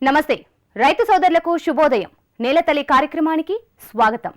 నమస్తే రైతు సోదరులకు శుభోదయం. నేలతల్లి కార్యక్రమానికి స్వాగతం.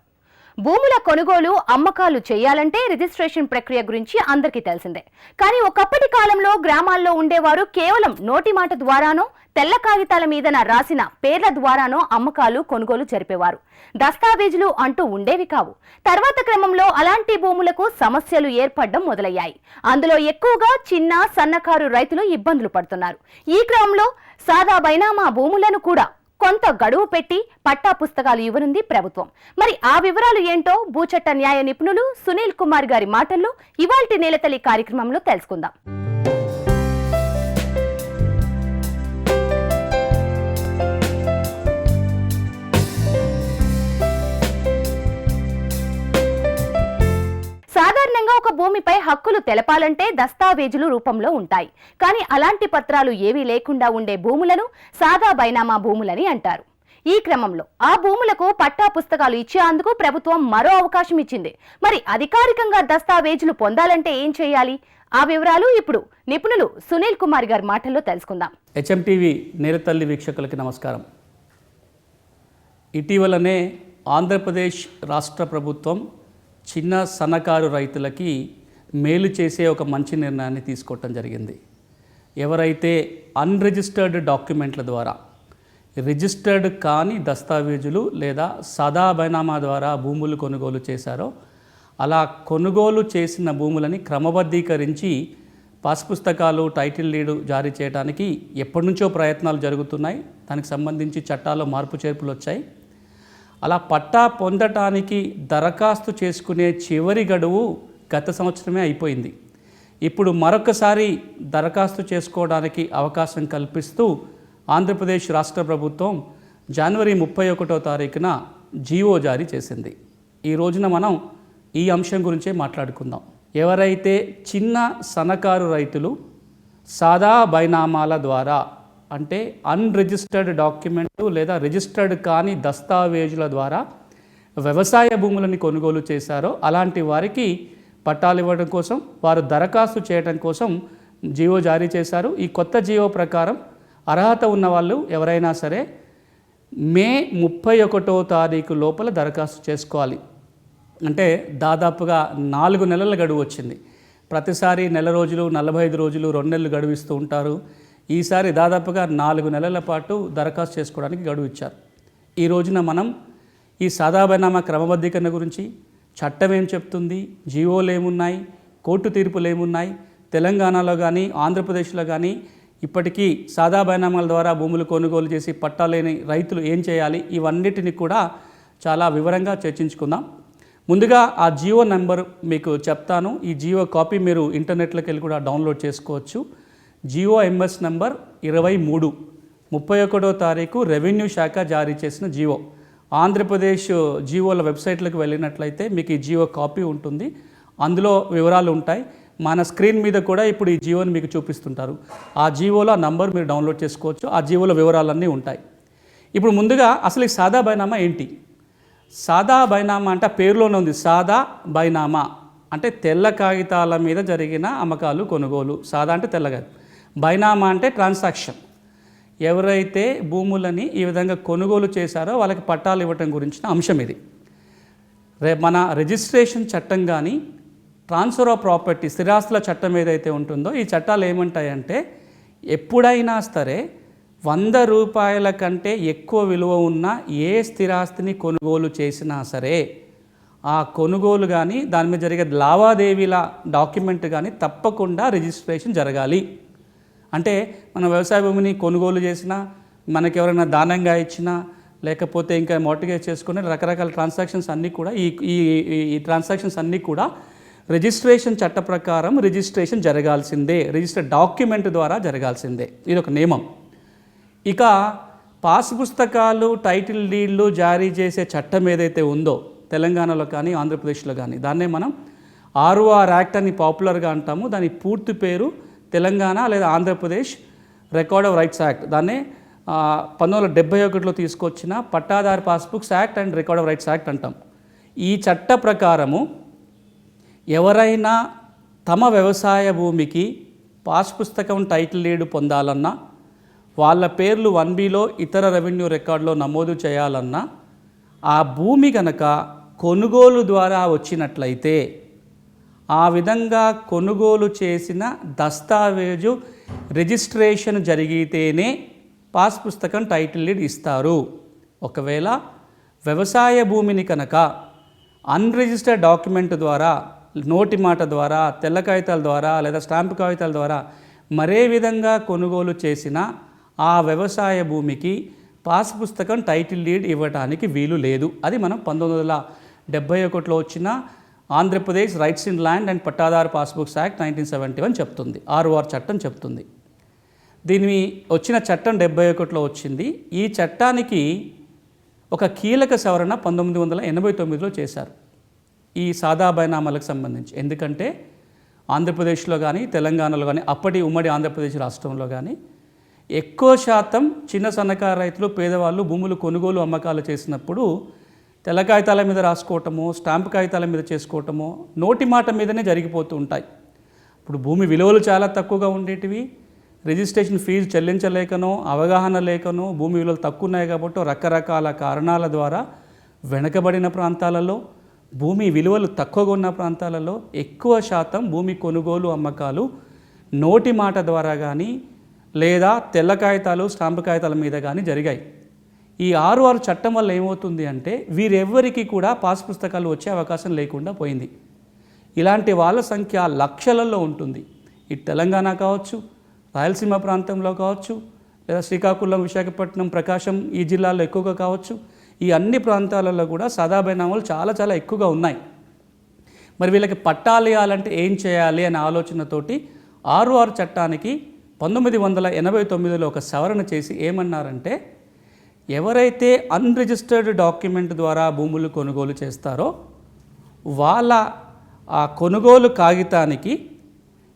భూముల కొనుగోలు అమ్మకాలు చేయాలంటే రిజిస్ట్రేషన్ ప్రక్రియ గురించి అందరికీ తెలిసిందే. కానీ ఒకప్పటి కాలంలో గ్రామాల్లో ఉండేవారు కేవలం నోటి మాట ద్వారానో తెల్ల కాగితాల మీదన రాసిన పేర్ల ద్వారానో అమ్మకాలు కొనుగోలు జరిపేవారు. దస్తావేజులు అంటూ ఉండేవి కావు. తర్వాత క్రమంలో అలాంటి భూములకు సమస్యలు ఏర్పడడం మొదలయ్యాయి. అందులో ఎక్కువగా చిన్న సన్నకారు రైతులు ఇబ్బందులు పడుతున్నారు. ఈ క్రమంలో సాదా బైనామా భూములను కూడా కొంత గడువు పెట్టి పట్టా పుస్తకాలు ఇవ్వనుంది ప్రభుత్వం. మరి ఆ వివరాలు ఏంటో భూచట్ట న్యాయ నిపుణులు సునీల్ కుమార్ గారి మాటల్లో ఇవాల్టి నేలతల్లి కార్యక్రమంలో తెలుసుకుందాం. సాధారణంగా ఒక భూమిపై హక్కులు తెలపాలంటే దస్తావేజులు రూపంలో ఉంటాయి. కానీ అలాంటి పత్రాలు ఏవీ లేకుండా ఉండే భూములను సాదా బైనామా భూములని అంటారు. ఈ క్రమంలో ఆ భూములకు పట్టా పుస్తకాలు ఇచ్చేందుకు ప్రభుత్వం మరో అవకాశం ఇచ్చింది. మరి అధికారికంగా దస్తావేజులు పొందాలంటే ఏం చేయాలి? ఆ వివరాలు ఇప్పుడు నిపుణులు సునీల్ కుమార్ గారి మాటల్లో తెలుసుకుందాం. హెచ్ఎంటీవీ నేలతల్లి వీక్షకులకి నమస్కారం. ఇటీవలనే ఆంధ్రప్రదేశ్ రాష్ట్ర ప్రభుత్వం చిన్న సన్నకారు రైతులకి మేలు చేసే ఒక మంచి నిర్ణయాన్ని తీసుకోవటం జరిగింది. ఎవరైతే అన్రిజిస్టర్డ్ డాక్యుమెంట్ల ద్వారా రిజిస్టర్డ్ కాని దస్తావేజులు లేదా సాదా బైనామా ద్వారా భూములు కొనుగోలు చేశారో అలా కొనుగోలు చేసిన భూములని క్రమబద్ధీకరించి పాస్ పుస్తకాలు టైటిల్ డీడ్ జారీ చేయడానికి ఎప్పటి నుంచో ప్రయత్నాలు జరుగుతున్నాయి. దానికి సంబంధించి చట్టాల్లో మార్పు చేర్పులు వచ్చాయి. అలా పట్టా పొందటానికి దరఖాస్తు చేసుకునే చివరి గడువు గత సంవత్సరమే అయిపోయింది. ఇప్పుడు మరొకసారి దరఖాస్తు చేసుకోవడానికి అవకాశం కల్పిస్తూ ఆంధ్రప్రదేశ్ రాష్ట్ర ప్రభుత్వం జనవరి 31వ తారీఖున జీవో జారీ చేసింది. ఈ రోజున మనం ఈ అంశం గురించే మాట్లాడుకుందాం. ఎవరైతే చిన్న సన్నకారు రైతులు సాదా బైనామాల ద్వారా అంటే అన్రిజిస్టర్డ్ డాక్యుమెంటు లేదా రిజిస్టర్డ్ కాని దస్తావేజుల ద్వారా వ్యవసాయ భూములని కొనుగోలు చేశారో అలాంటి వారికి పట్టాలు ఇవ్వడం కోసం వారు దరఖాస్తు చేయడం కోసం జీవో జారీ చేశారు. ఈ కొత్త జీవో ప్రకారం అర్హత ఉన్న వాళ్ళు ఎవరైనా సరే మే 31వ తారీఖు లోపల దరఖాస్తు చేసుకోవాలి. అంటే దాదాపుగా 4 నెలల గడువు వచ్చింది. ప్రతిసారి నెల రోజులు 45 రోజులు 2 నెలలు గడువు ఇస్తూ ఉంటారు. ఈసారి దాదాపుగా 4 నెలల పాటు దరఖాస్తు చేసుకోవడానికి గడువు ఇచ్చారు. ఈ రోజున మనం ఈ సాదా బైనామా క్రమబద్ధీకరణ గురించి చట్టం ఏం చెప్తుంది, జీవోలు ఏమున్నాయి, కోర్టు తీర్పులు ఏమున్నాయి, తెలంగాణలో కానీ ఆంధ్రప్రదేశ్లో కానీ ఇప్పటికీ సాదా బైనామాల ద్వారా భూములు కొనుగోలు చేసి పట్టాలేని రైతులు ఏం చేయాలి, ఇవన్నిటిని కూడా చాలా వివరంగా చర్చించుకుందాం. ముందుగా ఆ జీవో నెంబర్ మీకు చెప్తాను. ఈ జీవో కాపీ మీరు ఇంటర్నెట్లోకి వెళ్ళి కూడా డౌన్లోడ్ చేసుకోవచ్చు. GOMS నంబర్ 23 31వ తారీఖు రెవెన్యూ శాఖ జారీ చేసిన జీవో. ఆంధ్రప్రదేశ్ జీవోల వెబ్సైట్లకు వెళ్ళినట్లయితే మీకు ఈ జీవో కాపీ ఉంటుంది. అందులో వివరాలు ఉంటాయి. మన స్క్రీన్ మీద కూడా ఇప్పుడు ఈ జీవోని మీకు చూపిస్తుంటారు. ఆ జీవోలో ఆ నంబర్ మీరు డౌన్లోడ్ చేసుకోవచ్చు. ఆ జీవోలో వివరాలన్నీ ఉంటాయి. ఇప్పుడు ముందుగా అసలు ఈ సాదా బైనామా ఏంటి? సాదా బైనామా అంటే పేరులోనే ఉంది. సాదా బైనామా అంటే తెల్ల కాగితాల మీద జరిగిన అమ్మకాలు కొనుగోలు. సాదా అంటే తెల్లగా, బైనామా అంటే ట్రాన్సాక్షన్. ఎవరైతే భూములని ఈ విధంగా కొనుగోలు చేశారో వాళ్ళకి పట్టాలు ఇవ్వటం గురించిన అంశం ఇది. మన రిజిస్ట్రేషన్ చట్టం కానీ ట్రాన్స్ఫర్ ఆఫ్ ప్రాపర్టీ స్థిరాస్తుల చట్టం ఏదైతే ఉంటుందో ఈ చట్టాలు ఏమంటాయంటే ఎప్పుడైనా సరే 100 రూపాయల కంటే ఎక్కువ విలువ ఉన్న ఏ స్థిరాస్తిని కొనుగోలు చేసినా సరే ఆ కొనుగోలు కానీ దాని మీద జరిగే లావాదేవీల డాక్యుమెంట్ కానీ తప్పకుండా రిజిస్ట్రేషన్ జరగాలి. అంటే మన వ్యవసాయ భూమిని కొనుగోలు చేసినా, మనకి ఎవరైనా దానంగా ఇచ్చినా, లేకపోతే ఇంకా మోర్టగేజ్ చేసుకునే రకరకాల ట్రాన్సాక్షన్స్ అన్నీ కూడా ఈ ట్రాన్సాక్షన్స్ అన్నీ కూడా రిజిస్ట్రేషన్ చట్ట ప్రకారం రిజిస్ట్రేషన్ జరగాల్సిందే. రిజిస్టర్ డాక్యుమెంట్ ద్వారా జరగాల్సిందే. ఇది ఒక నియమం. ఇక పాస్ పుస్తకాలు టైటిల్ డీడ్లు జారీ చేసే చట్టం ఏదైతే ఉందో తెలంగాణలో కానీ ఆంధ్రప్రదేశ్లో కానీ దాన్నే మనం ROR యాక్ట్ అని పాపులర్గా అంటాము. దాని పూర్తి పేరు తెలంగాణ లేదా Andhra Pradesh record of rights act. దాన్నే 1971లో తీసుకొచ్చిన పట్టాదారు passbooks act and record of rights act అంటాం. ఈ చట్ట ప్రకారము ఎవరైనా తమ వ్యవసాయ భూమికి పాస్ పుస్తకం టైటిల్ డీడ్ పొందాలన్నా వాళ్ళ పేర్లు 1Bలో ఇతర రెవెన్యూ రికార్డులో నమోదు చేయాలన్నా ఆ భూమి కనుక కొనుగోలు ద్వారా వచ్చినట్లయితే ఆ విధంగా కొనుగోలు చేసిన దస్తావేజు రిజిస్ట్రేషన్ జరిగితేనే పాస్ పుస్తకం టైటిల్ డీడ్ ఇస్తారు. ఒకవేళ వ్యవసాయ భూమిని కనుక అన్రిజిస్టర్డ్ డాక్యుమెంట్ ద్వారా, నోటి మాట ద్వారా, తెల్ల కాగితాల ద్వారా లేదా స్టాంపు కాగితాల ద్వారా మరే విధంగా కొనుగోలు చేసిన ఆ వ్యవసాయ భూమికి పాస్ పుస్తకం టైటిల్ డీడ్ ఇవ్వడానికి వీలు లేదు. అది మనం 1971లో వచ్చిన Andhra Pradesh rights in land and పట్టాదారు పాస్బుక్స్ యాక్ట్ 1971 చెప్తుంది. ROR చట్టం చెప్తుంది. దీని వచ్చిన చట్టం 71లో వచ్చింది. ఈ చట్టానికి ఒక కీలక సవరణ 1989లో చేశారు ఈ సాదా బైనామాలకు సంబంధించి. ఎందుకంటే ఆంధ్రప్రదేశ్లో కానీ తెలంగాణలో కానీ అప్పటి ఉమ్మడి ఆంధ్రప్రదేశ్ రాష్ట్రంలో కానీ ఎక్కువ శాతం చిన్న సన్నకారు రైతులు, పేదవాళ్ళు భూములు కొనుగోలు అమ్మకాలు చేసినప్పుడు తెల్ల కాగితాల మీద రాసుకోవటము, స్టాంపు కాగితాల మీద చేసుకోవటము, నోటి మాట మీదనే జరిగిపోతూ ఉంటాయి. ఇప్పుడు భూమి విలువలు చాలా తక్కువగా ఉండేటివి, రిజిస్ట్రేషన్ ఫీజు చెల్లించలేకనో, అవగాహన లేకనో, భూమి విలువలు తక్కువ ఉన్నాయి కాబట్టి రకరకాల కారణాల ద్వారా వెనకబడిన ప్రాంతాలలో, భూమి విలువలు తక్కువగా ఉన్న ప్రాంతాలలో ఎక్కువ శాతం భూమి కొనుగోలు అమ్మకాలు నోటి మాట ద్వారా కానీ లేదా తెల్ల కాగితాలు, స్టాంపు కాగితాల మీద కానీ జరిగాయి. ఈ ROR చట్టం వల్ల ఏమవుతుంది అంటే వీరెవ్వరికి కూడా పాస్ పుస్తకాలు వచ్చే అవకాశం లేకుండా పోయింది. ఇలాంటి వాళ్ళ సంఖ్య లక్షలలో ఉంటుంది. ఇటు తెలంగాణ కావచ్చు, రాయలసీమ ప్రాంతంలో కావచ్చు, లేదా శ్రీకాకుళం, విశాఖపట్నం, ప్రకాశం ఈ జిల్లాల్లో ఎక్కువగా కావచ్చు. ఈ అన్ని ప్రాంతాలలో కూడా సాదా బైనామాలు చాలా చాలా ఎక్కువగా ఉన్నాయి. మరి వీళ్ళకి పట్టాలు ఇవ్వాలంటే ఏం చేయాలి అనే ఆలోచనతోటి ROR చట్టానికి 1989లో ఒక సవరణ చేసి ఏమన్నారంటే, ఎవరైతే అన్రిజిస్టర్డ్ డాక్యుమెంట్ ద్వారా భూములు కొనుగోలు చేస్తారో వాళ్ళ ఆ కొనుగోలు కాగితానికి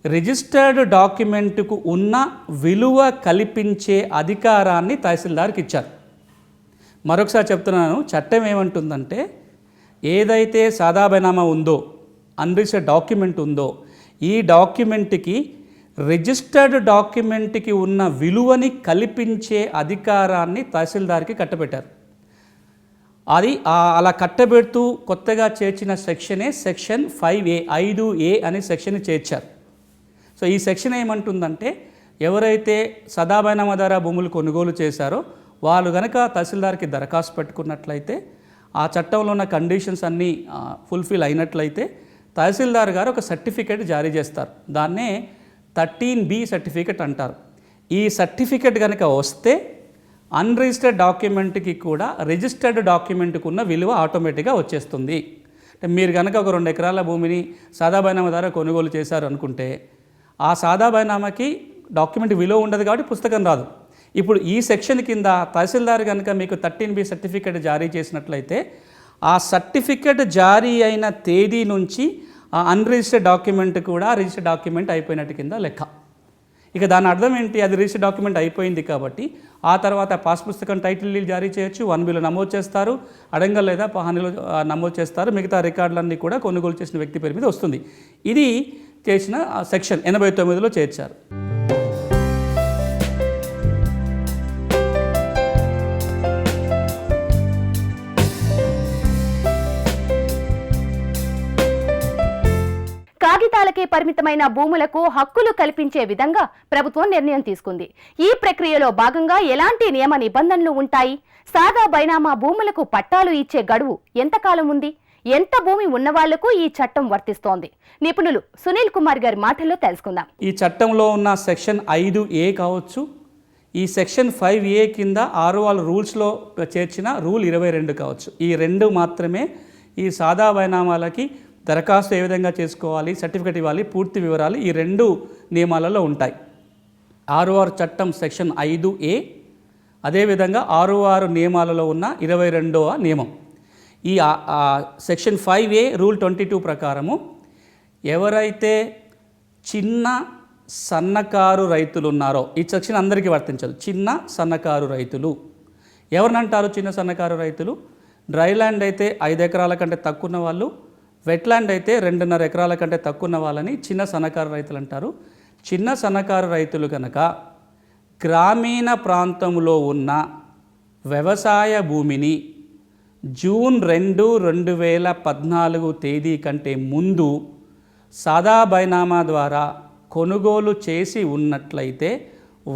రిజిస్టర్డ్ డాక్యుమెంట్కు ఉన్న విలువ కల్పించే అధికారాన్ని తహసీల్దార్కి ఇచ్చారు. మరొకసారి చెప్తున్నాను, చట్టం ఏమంటుందంటే ఏదైతే సాదా బైనామా ఉందో, అన్రిజిస్టర్డ్ డాక్యుమెంట్ ఉందో, ఈ డాక్యుమెంట్కి రిజిస్టర్డ్ డాక్యుమెంట్కి ఉన్న విలువని కల్పించే అధికారాన్ని తహసీల్దార్కి కట్టబెట్టారు. అది అలా కట్టబెడుతూ కొత్తగా చేర్చిన సెక్షనే సెక్షన్ 5A 5A అనే సెక్షన్ చేర్చారు. సో ఈ సెక్షన్ ఏమంటుందంటే ఎవరైతే సాదా బైనామా ద్వారా భూములు కొనుగోలు చేశారో వాళ్ళు కనుక తహసీల్దార్కి దరఖాస్తు పెట్టుకున్నట్లయితే, ఆ చట్టంలో ఉన్న కండిషన్స్ అన్నీ ఫుల్ఫిల్ అయినట్లయితే తహసీల్దార్ గారు ఒక సర్టిఫికేట్ జారీ చేస్తారు. దాన్నే 13B సర్టిఫికేట్ అంటారు. ఈ సర్టిఫికేట్ కనుక వస్తే అన్రిజిస్టర్డ్ డాక్యుమెంట్కి కూడా రిజిస్టర్డ్ డాక్యుమెంట్కి ఉన్న విలువ ఆటోమేటిక్గా వచ్చేస్తుంది. అంటే మీరు కనుక ఒక 2 ఎకరాల భూమిని సాదా బైనామా ద్వారా కొనుగోలు చేశారు అనుకుంటే ఆ సాదా బైనామాకి డాక్యుమెంట్ విలువ ఉండదు కాబట్టి పుస్తకం రాదు. ఇప్పుడు ఈ సెక్షన్ కింద తహసీల్దార్ కనుక మీకు 13B సర్టిఫికేట్ జారీ చేసినట్లయితే ఆ సర్టిఫికేట్ జారీ అయిన తేదీ నుంచి ఆ అన్రిజిస్టర్డ్ డాక్యుమెంట్ కూడా రిజిస్టర్డ్ డాక్యుమెంట్ అయిపోయినట్టు కింద లెక్క. ఇక దాని అర్థం ఏంటి? అది రిజిస్టర్డ్ డాక్యుమెంట్ అయిపోయింది కాబట్టి ఆ తర్వాత పాస్ పుస్తకం టైటిల్ డీడ్ జారీ చేయొచ్చు, 1Bలో నమోదు చేస్తారు, అడంగల్ లేదా పహానీలో నమోదు చేస్తారు. మిగతా రికార్డులన్నీ కూడా కొనుగోలు చేసిన వ్యక్తి పేరు మీద వస్తుంది. ఇది చేసిన సెక్షన్ 89లో చేర్చారు. కాగితాలకే పరిమితమైన భూములకు హక్కులు కల్పించే విధంగా ప్రభుత్వం నిర్ణయం తీసుకుంది. ఈ ప్రక్రియలో భాగంగా ఎలాంటి నియమ నిబంధనలు ఉంటాయి? సాదా బైనామా భూములకు పట్టాలు ఇచ్చే గడువు ఎంతకాలం ఉంది? ఎంత భూమి ఉన్నవాళ్లకు ఈ చట్టం వర్తిస్తోంది? నిపుణులు సునీల్ కుమార్ గారి మాటల్లో తెలుసుకుందాం. ఈ చట్టంలో ఉన్న సెక్షన్ 5A కావచ్చు, ఈ సెక్షన్ 5A కింద ROR రూల్స్లో చేర్చిన రూల్ 22 కావచ్చు. ఈ 2 మాత్రమే ఈ సాదా బైనామాలకి దరఖాస్తు ఏ విధంగా చేసుకోవాలి, సర్టిఫికేట్ ఇవ్వాలి, పూర్తి వివరాలు ఈ 2 నియమాలలో ఉంటాయి. ROR చట్టం సెక్షన్ 5A, అదేవిధంగా ROR నియమాలలో ఉన్న 22వ నియమం. ఈ సెక్షన్ 5A రూల్ 22 ప్రకారము ఎవరైతే చిన్న సన్నకారు రైతులు ఉన్నారో, ఈ సెక్షన్ అందరికీ వర్తించదు. చిన్న సన్నకారు రైతులు ఎవరినంటారు? చిన్న సన్నకారు రైతులు డ్రై ల్యాండ్ అయితే 5 ఎకరాల కంటే తక్కువ ఉన్న వాళ్ళు, వెట్లాండ్ అయితే 2.5 ఎకరాల కంటే తక్కువ ఉన్న వాళ్ళని చిన్న సన్నకారు రైతులు అంటారు. చిన్న సన్నకారు రైతులు కనుక గ్రామీణ ప్రాంతంలో ఉన్న వ్యవసాయ భూమిని జూన్ 2, 2014 తేదీ కంటే ముందు సాదా బైనామా ద్వారా కొనుగోలు చేసి ఉన్నట్లయితే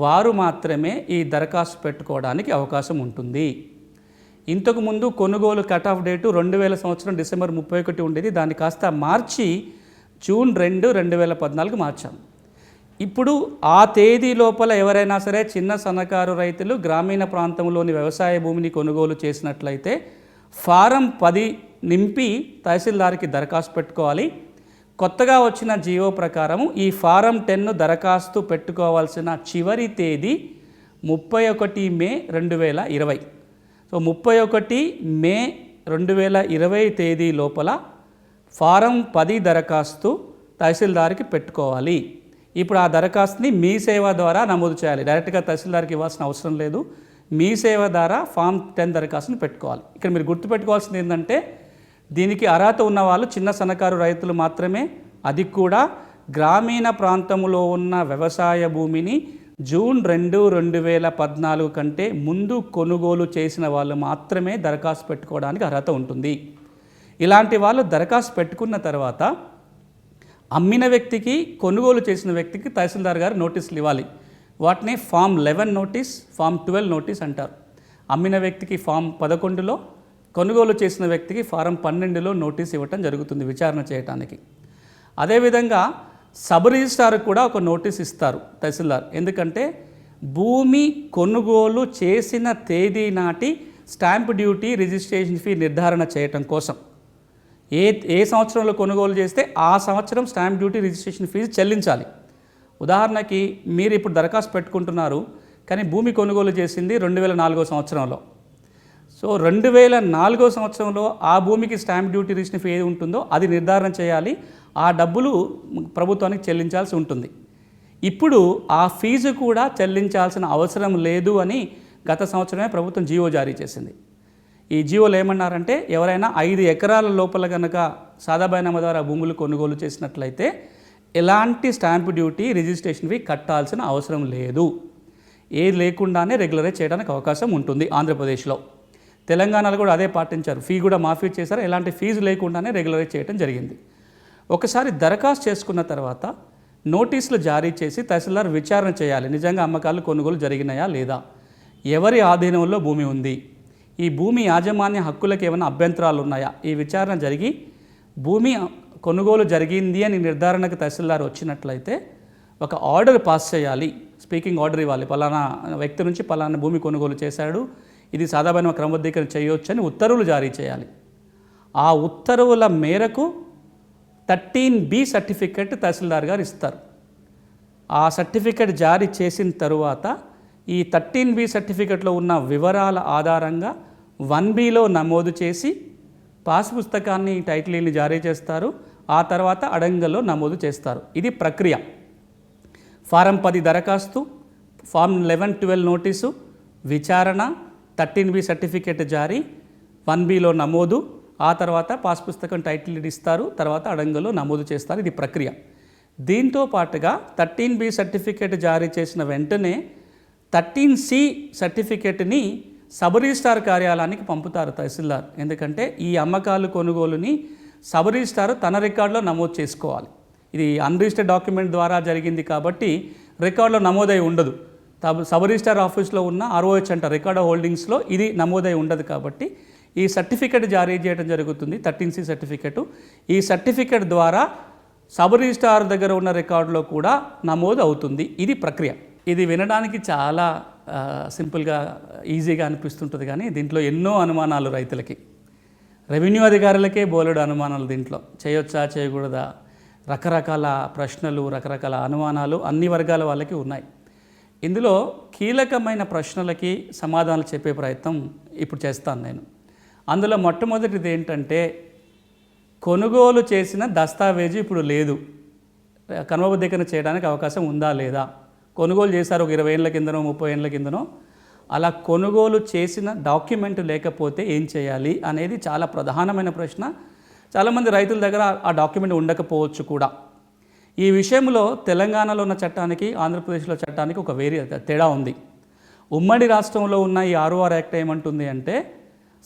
వారు మాత్రమే ఈ దరఖాస్తు పెట్టుకోవడానికి అవకాశం ఉంటుంది. ఇంతకుముందు కొనుగోలు కట్ ఆఫ్ డేటు 2000 సంవత్సరం డిసెంబర్ 31 ఉండేది. దాన్ని కాస్త మార్చి జూన్ 2, 2014 మార్చాం. ఇప్పుడు ఆ తేదీ లోపల ఎవరైనా సరే చిన్న సన్నకారు రైతులు గ్రామీణ ప్రాంతంలోని వ్యవసాయ భూమిని కొనుగోలు చేసినట్లయితే ఫారం 10 నింపి తహసీల్దార్కి దరఖాస్తు పెట్టుకోవాలి. కొత్తగా వచ్చిన జీవో ప్రకారము ఈ ఫారం 10 దరఖాస్తు పెట్టుకోవాల్సిన చివరి తేదీ 31 మే 2020. సో 31 మే 2020 తేదీ లోపల ఫారం 10 దరఖాస్తు తహసీల్దార్కి పెట్టుకోవాలి. ఇప్పుడు ఆ దరఖాస్తుని మీ సేవ ద్వారా నమోదు చేయాలి. డైరెక్ట్గా తహసీల్దార్కి ఇవ్వాల్సిన అవసరం లేదు. మీ సేవ ద్వారా ఫామ్ 10 దరఖాస్తుని పెట్టుకోవాలి. ఇక్కడ మీరు గుర్తుపెట్టుకోవాల్సింది ఏంటంటే దీనికి అర్హత ఉన్న వాళ్ళు చిన్న సన్నకారు రైతులు మాత్రమే. అది కూడా గ్రామీణ ప్రాంతంలో ఉన్న వ్యవసాయ భూమిని జూన్ 2, 2014 కంటే ముందు కొనుగోలు చేసిన వాళ్ళు మాత్రమే దరఖాస్తు పెట్టుకోవడానికి అర్హత ఉంటుంది. ఇలాంటి వాళ్ళు దరఖాస్తు పెట్టుకున్న తర్వాత అమ్మిన వ్యక్తికి కొనుగోలు చేసిన వ్యక్తికి తహసీల్దార్ గారు నోటీసులు ఇవ్వాలి. వాటిని ఫామ్ 11 నోటీస్, ఫామ్ 12 నోటీస్ అంటారు. అమ్మిన వ్యక్తికి ఫామ్ 11లో, కొనుగోలు చేసిన వ్యక్తికి ఫారం 12లో నోటీస్ ఇవ్వటం జరుగుతుంది విచారణ చేయడానికి. అదేవిధంగా సబ్ రిజిస్ట్రార్కి కూడా ఒక నోటీస్ ఇస్తారు తహసీల్దార్. ఎందుకంటే భూమి కొనుగోలు చేసిన తేదీ నాటి స్టాంప్ డ్యూటీ, రిజిస్ట్రేషన్ ఫీ నిర్ధారణ చేయటం కోసం. ఏ సంవత్సరంలో కొనుగోలు చేస్తే ఆ సంవత్సరం స్టాంప్ డ్యూటీ, రిజిస్ట్రేషన్ ఫీజు చెల్లించాలి. ఉదాహరణకి మీరు ఇప్పుడు దరఖాస్తు పెట్టుకుంటున్నారు, కానీ భూమి కొనుగోలు చేసింది 2004 సంవత్సరంలో. సో 2004 సంవత్సరంలో ఆ భూమికి స్టాంప్ డ్యూటీ, రిజిస్ట్రేషన్ ఫీ ఏది ఉంటుందో అది నిర్ధారణ చేయాలి. ఆ డబ్బులు ప్రభుత్వానికి చెల్లించాల్సి ఉంటుంది. ఇప్పుడు ఆ ఫీజు కూడా చెల్లించాల్సిన అవసరం లేదు అని గత సంవత్సరమే ప్రభుత్వం జీవో జారీ చేసింది. ఈ జీవోలో ఏమన్నారంటే ఎవరైనా 5 ఎకరాల లోపల కనుక సాదా బైనామా ద్వారా భూములు కొనుగోలు చేసినట్లయితే ఎలాంటి స్టాంప్ డ్యూటీ, రిజిస్ట్రేషన్ ఫీ కట్టాల్సిన అవసరం లేదు. ఏది లేకుండానే రెగ్యులరైజ్ చేయడానికి అవకాశం ఉంటుంది ఆంధ్రప్రదేశ్లో. తెలంగాణలో కూడా అదే పాటించారు. ఫీ కూడా మాఫీ చేశారు. ఎలాంటి ఫీజు లేకుండానే రెగ్యులరైజ్ చేయడం జరిగింది. ఒకసారి దరఖాస్తు చేసుకున్న తర్వాత నోటీసులు జారీ చేసి తహసీల్దార్ విచారణ చేయాలి. నిజంగా అమ్మకాలు, కొనుగోలు జరిగినాయా లేదా, ఎవరి ఆధీనంలో భూమి ఉంది, ఈ భూమి యాజమాన్య హక్కులకు ఏమైనా అభ్యంతరాలు ఉన్నాయా, ఈ విచారణ జరిగి భూమి కొనుగోలు జరిగింది అని నిర్ధారణకు తహసీల్దార్ వచ్చినట్లయితే ఒక ఆర్డర్ పాస్ చేయాలి. స్పీకింగ్ ఆర్డర్ ఇవ్వాలి. పలానా వ్యక్తి నుంచి పలానా భూమి కొనుగోలు చేశాడు, ఇది సాదా బైనామా క్రమబద్ధీకరణ చేయవచ్చు అని ఉత్తర్వులు జారీ చేయాలి. ఆ ఉత్తర్వుల మేరకు 13B సర్టిఫికెట్ తహసీల్దార్ గారు ఇస్తారు. ఆ సర్టిఫికెట్ జారీ చేసిన తరువాత ఈ 13B సర్టిఫికెట్లో ఉన్న వివరాల ఆధారంగా 1Bలో నమోదు చేసి పాస్ పుస్తకాన్ని, టైటిల్ని జారీ చేస్తారు. ఆ తర్వాత అడంగల్లో నమోదు చేస్తారు. ఇది ప్రక్రియ. ఫారం 10 దరఖాస్తు, ఫామ్ 11, 12 నోటీసు, విచారణ, 13B సర్టిఫికెట్ జారీ, 1Bలో నమోదు, ఆ తర్వాత పాస్ పుస్తకం, టైటిల్ ఇస్తారు, తర్వాత అడంగల్లో నమోదు చేస్తారు. ఇది ప్రక్రియ. దీంతో పాటుగా 13B సర్టిఫికెట్ జారీ చేసిన వెంటనే 13C సర్టిఫికెట్ని సబ్ రిజిస్ట్రార్ కార్యాలయానికి పంపుతారు తహసీల్దార్. ఎందుకంటే ఈ అమ్మకాలు, కొనుగోలుని సబ్ రిజిస్ట్రార్ తన రికార్డులో నమోదు చేసుకోవాలి. ఇది అన్రిజిస్టర్డ్ డాక్యుమెంట్ ద్వారా జరిగింది కాబట్టి రికార్డులో నమోదై ఉండదు. సబ్ రిజిస్ట్రార్ ఆఫీస్లో ఉన్న ROH అంట, రికార్డ్ హోల్డింగ్స్లో ఇది నమోదై ఉండదు. కాబట్టి ఈ సర్టిఫికెట్ జారీ చేయడం జరుగుతుంది, 13C సర్టిఫికెట్. ఈ సర్టిఫికెట్ ద్వారా సబ్ రిజిస్ట్రార్ దగ్గర ఉన్న రికార్డులో కూడా నమోదు అవుతుంది. ఇది ప్రక్రియ. ఇది వినడానికి చాలా సింపుల్గా, ఈజీగా అనిపిస్తుంటుంది, కానీ దీంట్లో ఎన్నో అనుమానాలు రైతులకి. రెవెన్యూ అధికారులకే బోలెడు అనుమానాలు. దీంట్లో చేయొచ్చా, చేయకూడదా, రకరకాల ప్రశ్నలు, రకరకాల అనుమానాలు అన్ని వర్గాల వాళ్ళకి ఉన్నాయి. ఇందులో కీలకమైన ప్రశ్నలకి సమాధానాలు చెప్పే ప్రయత్నం ఇప్పుడు చేస్తాను నేను. అందులో మొట్టమొదటిది ఏంటంటే, కొనుగోలు చేసిన దస్తావేజు ఇప్పుడు లేదు, క్రమబద్ధీకరణ చేయడానికి అవకాశం ఉందా లేదా. కొనుగోలు చేశారు ఒక 20 ఏళ్ళ కిందనో, 30 ఏళ్ళ కిందనో, అలా కొనుగోలు చేసిన డాక్యుమెంట్ లేకపోతే ఏం చేయాలి అనేది చాలా ప్రధానమైన ప్రశ్న. చాలామంది రైతుల దగ్గర ఆ డాక్యుమెంట్ ఉండకపోవచ్చు కూడా. ఈ విషయంలో తెలంగాణలో ఉన్న చట్టానికి ఆంధ్రప్రదేశ్లో చట్టానికి ఒక తేడా ఉంది. ఉమ్మడి రాష్ట్రంలో ఉన్న ఈ ఆర్ఓఆర్ యాక్ట్ ఏమంటుంది అంటే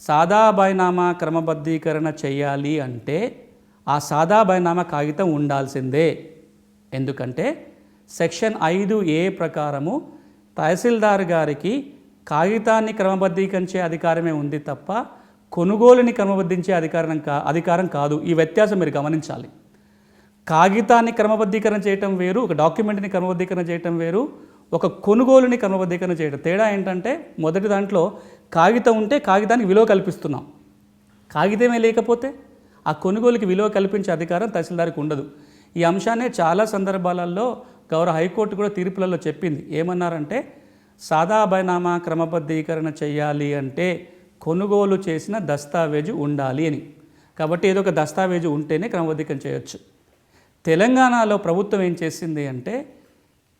సాదా బైనామా క్రమబద్ధీకరణ చేయాలి అంటే ఆ సాదా బైనామా కాగితం ఉండాల్సిందే. ఎందుకంటే సెక్షన్ 5A ప్రకారము తహసీల్దార్ గారికి కాగితాన్ని క్రమబద్ధీకరించే అధికారమే ఉంది తప్ప కొనుగోలుని క్రమబద్ధించే అధికారం కాదు. ఈ వ్యత్యాసం మీరు గమనించాలి. కాగితాన్ని క్రమబద్ధీకరణ చేయటం వేరు, ఒక డాక్యుమెంట్ని క్రమబద్ధీకరణ చేయటం వేరు, ఒక కొనుగోలుని క్రమబద్ధీకరణ చేయడం. తేడా ఏంటంటే మొదటి దాంట్లో కాగితం ఉంటే కాగితానికి విలువ కల్పిస్తున్నాం, కాగితమే లేకపోతే ఆ కొనుగోలుకి విలువ కల్పించే అధికారం తహసీల్దార్కి ఉండదు. ఈ అంశాన్ని చాలా సందర్భాలలో గౌరవ హైకోర్టు కూడా తీర్పులలో చెప్పింది. ఏమన్నారంటే సాదా బైనామా క్రమబద్ధీకరణ చేయాలి అంటే కొనుగోలు చేసిన దస్తావేజు ఉండాలి అని. కాబట్టి ఏదో ఒక దస్తావేజు ఉంటేనే క్రమబద్ధీకరణ చేయొచ్చు. తెలంగాణలో ప్రభుత్వం ఏం చేసింది అంటే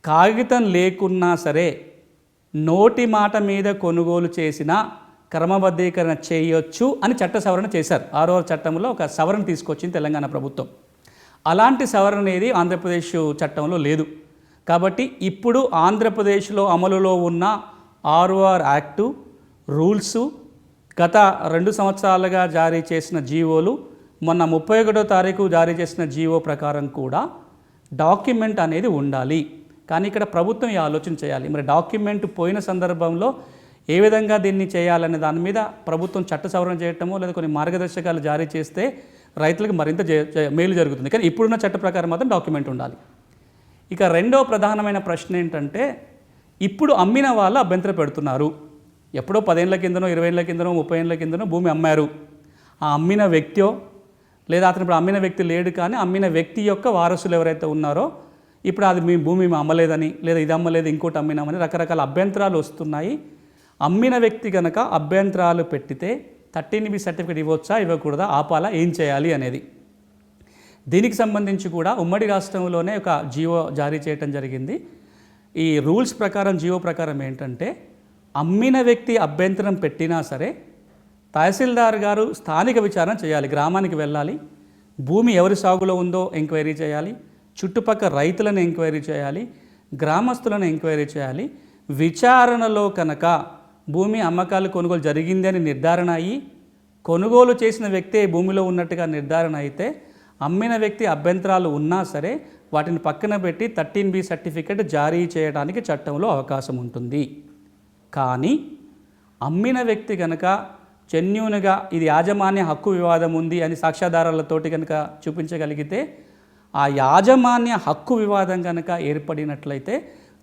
కాగితం లేకున్నా సరే నోటి మాట మీద కొనుగోలు చేసిన క్రమబద్ధీకరణ చేయొచ్చు అని చట్ట సవరణ చేశారు. 6వ చట్టంలో ఒక సవరణ తీసుకొచ్చింది తెలంగాణ ప్రభుత్వం. అలాంటి సవరణ అనేది ఆంధ్రప్రదేశ్ చట్టంలో లేదు. కాబట్టి ఇప్పుడు ఆంధ్రప్రదేశ్లో అమలులో ఉన్న ఆర్ఓఆర్ యాక్టు రూల్సు, గత 2 సంవత్సరాలుగా జారీ చేసిన జీవోలు, మొన్న 31వ తారీఖు జారీ చేసిన జీవో ప్రకారం కూడా డాక్యుమెంట్ అనేది ఉండాలి. కానీ ఇక్కడ ప్రభుత్వం ఈ ఆలోచన చేయాలి. మరి డాక్యుమెంట్ పోయిన సందర్భంలో ఏ విధంగా దీన్ని చేయాలనే దాని మీద ప్రభుత్వం చట్ట సవరణ చేయటమో లేదా కొన్ని మార్గదర్శకాలు జారీ చేస్తే రైతులకు మరింత మేలు జరుగుతుంది. కానీ ఇప్పుడున్న చట్ట ప్రకారం మాత్రం డాక్యుమెంట్ ఉండాలి. ఇక రెండో ప్రధానమైన ప్రశ్న ఏంటంటే ఇప్పుడు అమ్మిన వాళ్ళు అభ్యంతరం పెడుతున్నారు. ఎప్పుడో 10 ఏళ్ల కిందనో 20 ఏళ్ల కిందనో 30 ఏళ్ల కిందనో భూమి అమ్మారు. ఆ అమ్మిన వ్యక్తియో లేదా అతను ఇప్పుడు అమ్మిన వ్యక్తి లేడు కానీ అమ్మిన వ్యక్తి యొక్క వారసులు ఎవరైతే ఉన్నారో ఇప్పుడు అది మీ భూమి మేము అమ్మలేదని లేదా ఇది అమ్మలేదు ఇంకోటి అమ్మినామని రకరకాల అభ్యంతరాలు వస్తున్నాయి. అమ్మిన వ్యక్తి కనుక అభ్యంతరాలు పెట్టితే 13B సర్టిఫికేట్ ఇవ్వచ్చా ఇవ్వకూడదా, ఆపాలా, ఏం చేయాలి అనేది. దీనికి సంబంధించి కూడా ఉమ్మడి రాష్ట్రంలోనే ఒక జీవో జారీ చేయడం జరిగింది. ఈ రూల్స్ ప్రకారం జీవో ప్రకారం ఏంటంటే అమ్మిన వ్యక్తి అభ్యంతరం పెట్టినా సరే తహసీల్దార్ గారు స్థానిక విచారణ చేయాలి, గ్రామానికి వెళ్ళాలి, భూమి ఎవరి సాగులో ఉందో ఎంక్వైరీ చేయాలి, చుట్టుపక్కల రైతులను ఎంక్వైరీ చేయాలి, గ్రామస్తులను ఎంక్వైరీ చేయాలి. విచారణలో కనుక భూమి అమ్మకాలు కొనుగోలు జరిగింది అని నిర్ధారణ అయ్యి కొనుగోలు చేసిన వ్యక్తే భూమిలో ఉన్నట్టుగా నిర్ధారణ అయితే అమ్మిన వ్యక్తి అభ్యంతరాలు ఉన్నా సరే వాటిని పక్కన పెట్టి 13B సర్టిఫికేట్ జారీ చేయడానికి చట్టంలో అవకాశం ఉంటుంది. కానీ అమ్మిన వ్యక్తి కనుక జెన్యూన్గా ఇది యాజమాన్య హక్కు వివాదం ఉంది అని సాక్ష్యాధారాలతోటి కనుక చూపించగలిగితే ఆ యాజమాన్య హక్కు వివాదం కనుక ఏర్పడినట్లయితే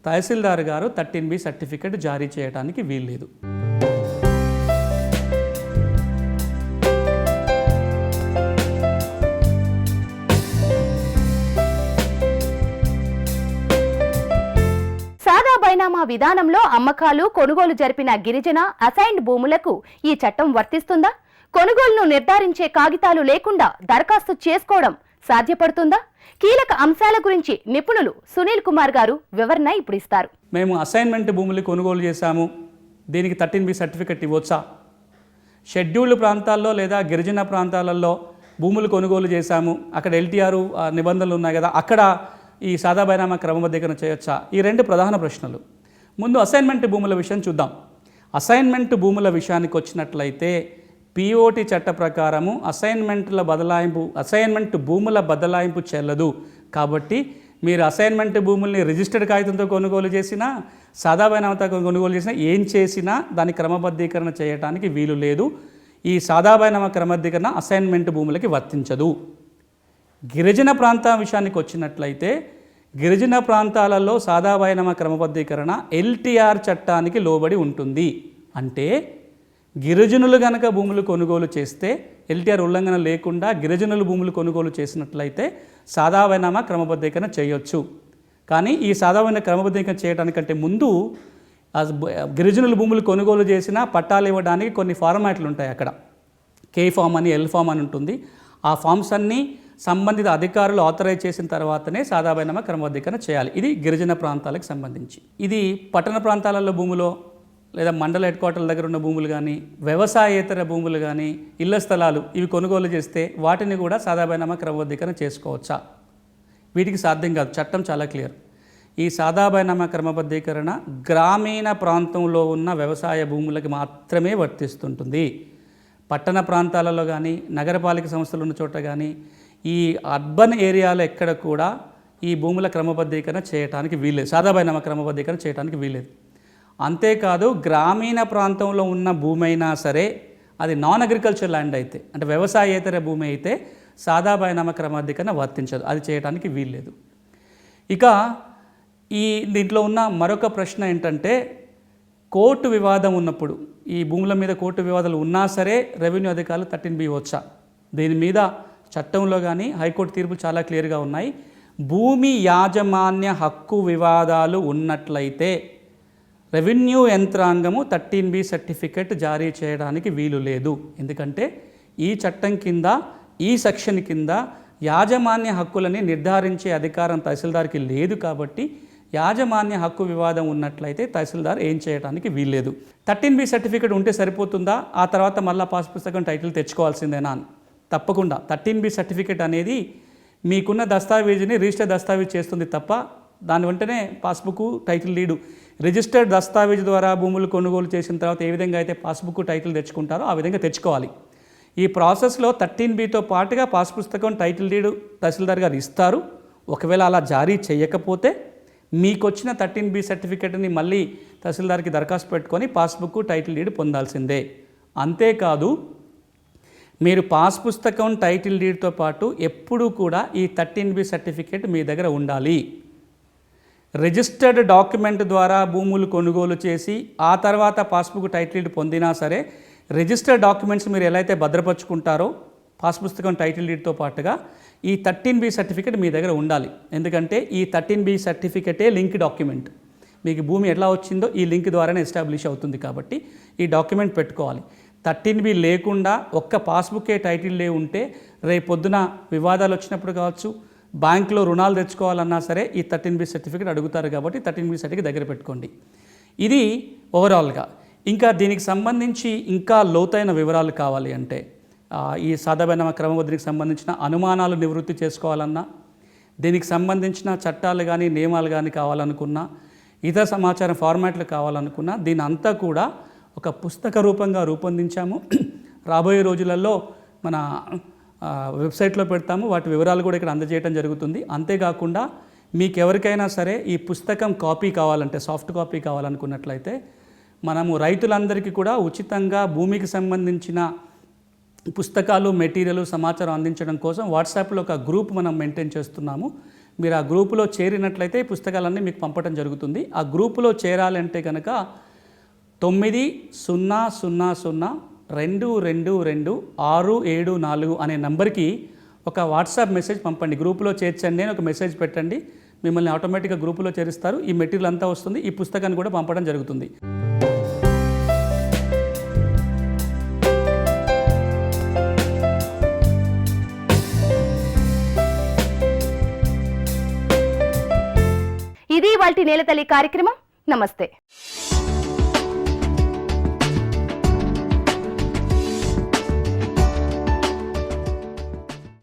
తహసీల్దార్ గారు 13B సర్టిఫికేట్ జారీ చేయడానికి వీల్లేదు. సాదా బైనామా విధానంలో అమ్మకాలు కొనుగోలు జరిపిన గిరిజన అసైన్డ్ భూములకు ఈ చట్టం వర్తిస్తుందా? కొనుగోలును నిర్ధారించే కాగితాలు లేకుండా దరఖాస్తు చేసుకోవడం సాధ్యపడుతుందా? కీలక అంశాల గురించి నిపుణులు సునీల్ కుమార్ గారు వివరణ ఇప్పుడు ఇస్తారు. మేము అసైన్మెంట్ భూములు కొనుగోలు చేశాము, దీనికి 13B సర్టిఫికేట్ ఇవ్వచ్చా? షెడ్యూల్డ్ ప్రాంతాల్లో లేదా గిరిజన ప్రాంతాలలో భూములు కొనుగోలు చేశాము, అక్కడ LTR నిబంధనలు ఉన్నాయి కదా, అక్కడ ఈ సాదా బైనామా క్రమబద్ధీకరణ చేయొచ్చా? ఈ 2 ప్రధాన ప్రశ్నలు. ముందు అసైన్మెంట్ భూముల విషయం చూద్దాం. అసైన్మెంట్ భూముల విషయానికి వచ్చినట్లయితే POT చట్ట ప్రకారము అసైన్మెంట్ భూముల బదలాయింపు చెల్లదు. కాబట్టి మీరు అసైన్మెంట్ భూముల్ని రిజిస్టర్డ్ కాగితంతో కొనుగోలు చేసినా సాదా బైనామాతో కొనుగోలు చేసినా ఏం చేసినా దాని క్రమబద్ధీకరణ చేయడానికి వీలు లేదు. ఈ సాదా బైనామా క్రమబద్ధీకరణ అసైన్మెంట్ భూములకి వర్తించదు. గిరిజన ప్రాంత విషయానికి వచ్చినట్లయితే గిరిజన ప్రాంతాలలో సాదా బైనామా క్రమబద్ధీకరణ LTR చట్టానికి లోబడి ఉంటుంది. అంటే గిరిజనులు గనక భూములు కొనుగోలు చేస్తే LTR ఉల్లంఘన లేకుండా గిరిజనులు భూములు కొనుగోలు చేసినట్లయితే సాదా బైనామా క్రమబద్ధీకరణ చేయొచ్చు. కానీ ఈ సాదా బైనామా క్రమబద్ధీకరణ చేయడానికంటే ముందు గిరిజనులు భూములు కొనుగోలు చేసిన పట్టాలు ఇవ్వడానికి కొన్ని ఫార్మాట్లు ఉంటాయి. అక్కడ K ఫామ్ అని L ఫామ్ అని ఉంటుంది. ఆ ఫామ్స్ అన్నీ సంబంధిత అధికారులు ఆథరైజ్ చేసిన తర్వాతనే సాదా బైనామా క్రమబద్ధీకరణ చేయాలి. ఇది గిరిజన ప్రాంతాలకు సంబంధించి. ఇది పట్టణ ప్రాంతాలలో భూములో లేదా మండల హెడ్ క్వార్టర్ల దగ్గర ఉన్న భూములు కానీ వ్యవసాయేతర భూములు కానీ ఇళ్ల స్థలాలు ఇవి కొనుగోలు చేస్తే వాటిని కూడా సాదా బైనామా క్రమబద్ధీకరణ చేసుకోవచ్చా? వీటికి సాధ్యం కాదు. చట్టం చాలా క్లియర్. ఈ సాదా బైనామా క్రమబద్ధీకరణ గ్రామీణ ప్రాంతంలో ఉన్న వ్యవసాయ భూములకి మాత్రమే వర్తిస్తుంటుంది. పట్టణ ప్రాంతాలలో కానీ నగరపాలిక సంస్థలు ఉన్న చోట కానీ ఈ అర్బన్ ఏరియాలో ఎక్కడ కూడా ఈ భూముల క్రమబద్ధీకరణ చేయడానికి వీల్లేదు, సాదా బైనామా క్రమబద్ధీకరణ చేయడానికి వీల్లేదు. అంతేకాదు గ్రామీణ ప్రాంతంలో ఉన్న భూమి అయినా సరే అది నాన్ అగ్రికల్చర్ ల్యాండ్ అయితే, అంటే వ్యవసాయేతర భూమి అయితే సాదా బైనామా క్రమబద్ధీకరణ వర్తించదు, అది చేయడానికి వీల్లేదు. ఇక దీంట్లో ఉన్న మరొక ప్రశ్న ఏంటంటే, కోర్టు వివాదం ఉన్నప్పుడు, ఈ భూముల మీద కోర్టు వివాదాలు ఉన్నా సరే రెవెన్యూ అధికారులు 13B వచ్చా. దీని మీద చట్టంలో కానీ హైకోర్టు తీర్పులు చాలా క్లియర్గా ఉన్నాయి. భూమి యాజమాన్య హక్కు వివాదాలు ఉన్నట్లయితే రెవెన్యూ యంత్రాంగము 13B సర్టిఫికెట్ జారీ చేయడానికి వీలు లేదు. ఎందుకంటే ఈ చట్టం కింద, ఈ సెక్షన్ కింద యాజమాన్య హక్కులని నిర్ధారించే అధికారం తహసీల్దార్కి లేదు. కాబట్టి యాజమాన్య హక్కు వివాదం ఉన్నట్లయితే తహసీల్దార్ ఏం చేయడానికి వీల్లేదు. 13B సర్టిఫికెట్ ఉంటే సరిపోతుందా, ఆ తర్వాత మళ్ళీ పాస్ పుస్తకం టైటిల్ తెచ్చుకోవాల్సిందేనా అని? తప్పకుండా 13B సర్టిఫికెట్ అనేది మీకున్న దస్తావేజీని రిజిస్టర్ దస్తావేజ్ చేస్తుంది తప్ప దాని వెంటనే పాస్బుక్ టైటిల్ లీడు రిజిస్టర్డ్ దస్తావేజ్ ద్వారా భూములు కొనుగోలు చేసిన తర్వాత ఏ విధంగా అయితే పాస్బుక్ టైటిల్ తెచ్చుకుంటారో ఆ విధంగా తెచ్చుకోవాలి. ఈ ప్రాసెస్లో 13Bతో పాటుగా పాస్ పుస్తకం టైటిల్ లీడు తహసీల్దార్ గారు ఇస్తారు. ఒకవేళ అలా జారీ చేయకపోతే మీకు వచ్చిన 13B సర్టిఫికెట్ని మళ్ళీ తహసీల్దార్కి దరఖాస్తు పెట్టుకొని పాస్బుక్ టైటిల్ డీడ్ పొందాల్సిందే. అంతేకాదు మీరు పాస్ పుస్తకం టైటిల్ డీడ్తో పాటు ఎప్పుడూ కూడా ఈ 13B సర్టిఫికెట్ మీ దగ్గర ఉండాలి. రిజిస్టర్డ్ డాక్యుమెంట్ ద్వారా భూములు కొనుగోలు చేసి ఆ తర్వాత పాస్బుక్ టైటిల్ డీడ్ పొందినా సరే రిజిస్టర్డ్ డాక్యుమెంట్స్ మీరు ఎలా అయితే భద్రపరుచుకుంటారో పాస్ పుస్తకం టైటిల్ డీడ్తో పాటుగా ఈ 13B సర్టిఫికెట్ మీ దగ్గర ఉండాలి. ఎందుకంటే ఈ 13B సర్టిఫికెటే లింక్ డాక్యుమెంట్. మీకు భూమి ఎలా వచ్చిందో ఈ లింక్ ద్వారానే ఎస్టాబ్లిష్ అవుతుంది. కాబట్టి ఈ డాక్యుమెంట్ పెట్టుకోవాలి. 13B లేకుండా ఒక్క పాస్బుక్కే టైటిల్ లే ఉంటే రేపు పొద్దున వివాదాలు వచ్చినప్పుడు కావచ్చు, బ్యాంకులో రుణాలు తెచ్చుకోవాలన్నా సరే ఈ 13B సర్టిఫికెట్ అడుగుతారు. కాబట్టి 13B సర్టిఫికెట్ దగ్గర పెట్టుకోండి. ఇది ఓవరాల్గా. ఇంకా దీనికి సంబంధించి ఇంకా లోతైన వివరాలు కావాలి అంటే ఈ సాదా బైనామా క్రమబద్ధీకరణకు సంబంధించిన అనుమానాలు నివృత్తి చేసుకోవాలన్నా, దీనికి సంబంధించిన చట్టాలు కానీ నియమాలు కానీ కావాలనుకున్నా, ఇతర సమాచారం ఫార్మాట్లు కావాలనుకున్నా దీని అంతా కూడా ఒక పుస్తక రూపంగా రూపొందించాము. రాబోయే రోజులలో మన వెబ్సైట్లో పెడతాము. వాటి వివరాలు కూడా ఇక్కడ అందజేయడం జరుగుతుంది. అంతేకాకుండా మీకు ఎవరికైనా సరే ఈ పుస్తకం కాపీ కావాలంటే, సాఫ్ట్ కాపీ కావాలనుకున్నట్లయితే మనము రైతులందరికీ కూడా ఉచితంగా భూమికి సంబంధించిన పుస్తకాలు, మెటీరియల్, సమాచారం అందించడం కోసం వాట్సాప్లో ఒక గ్రూప్ మనం మెయింటైన్ చేస్తున్నాము. మీరు ఆ గ్రూపులో చేరినట్లయితే ఈ పుస్తకాలన్నీ మీకు పంపడం జరుగుతుంది. ఆ గ్రూపులో చేరాలంటే కనుక 9000222674 అనే నంబర్కి ఒక వాట్సాప్ మెసేజ్ పంపండి. గ్రూపులో చేర్చండి అని ఒక మెసేజ్ పెట్టండి. మిమ్మల్ని ఆటోమేటిక్గా గ్రూపులో చేరుస్తారు. ఈ మెటీరియల్ అంతా వస్తుంది. ఈ పుస్తకాన్ని కూడా పంపడం జరుగుతుంది. ఇది ఇవాల్టి నేలతల్లి కార్యక్రమం. నమస్తే.